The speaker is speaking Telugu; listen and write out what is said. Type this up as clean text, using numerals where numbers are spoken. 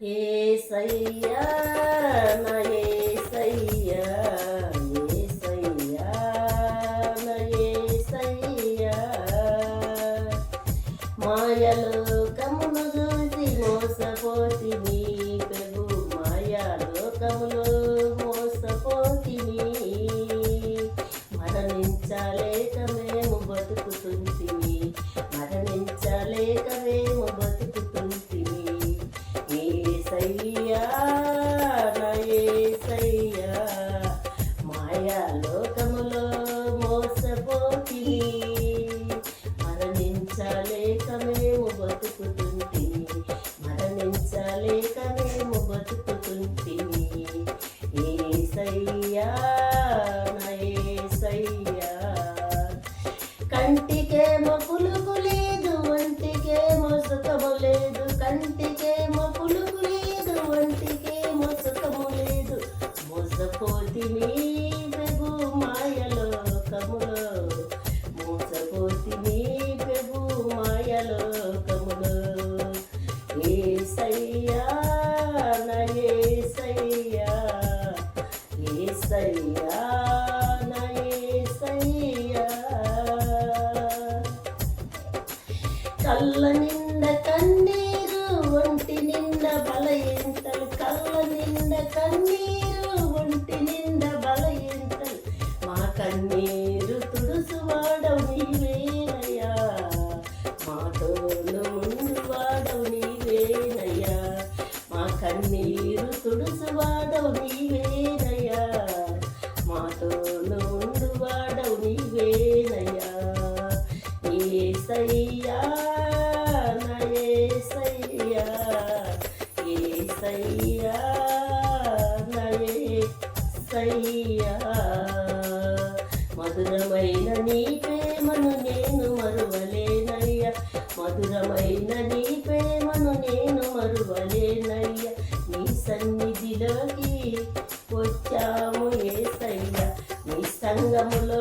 యేసయ్యా నా యేసయ్యా యేసయ్యా నా యేసయ్యా మాయలోకమును చూసి మోసపోతిని ప్రభు మాయాలోకములో మోసపోతిని మరణించలేక మేము బతుకుతుంటిమి మరణించలేక మేము బతుకుతుంటిమి యేసయ్యా నా యేసయ్యా మాయాలోకములో మోసపోతిని మరణించలేక మేము బతుకుతుంటిమి మరణించలేక మేము బతుకుతుంటిమి యేసయ్యా నా యేసయ్యా కంటికేమో పులుగు లేదు ఒంటికేమో సుఖము లేదు కంటికేమో పులుగు లేదు ఒంటికేమో సుఖము లేదు మోసపోతిని ప్రభు మాయలోకములో మోసపోతిని ప్రభు మాయలోకములో యేసయ్యా నా యేసయ్యా యేసయ్యా నా యేసయ్యా కళ్ళ నిండా కన్నీరు ఒంటి నిండా బలయింతలు కళ్ళ నిండా కన్నీరు ఒంటి నిండా బలయింతలు మా కన్నీరు తుడుసువాడవు నీవేనయ్యా మాతోను ముందువాడవు నీవేనయ్యా మా కన్నీరు తుడుసువాడవు నీవేనయ్యా మాతోను ముందువాడవు నీవేనయ్యా యేసయ్యా నా యేసయ్యా యేసయ్యా నా యేసయ్యా మధురమైన నీ ప్రేమను నేను మరువలేనయ్యా మధురమైన నీ ప్రేమను నేను మరువలేనయ్యా నీ సన్నిధిలోకి వచ్చాము యేసయ్యా నీ సంగములో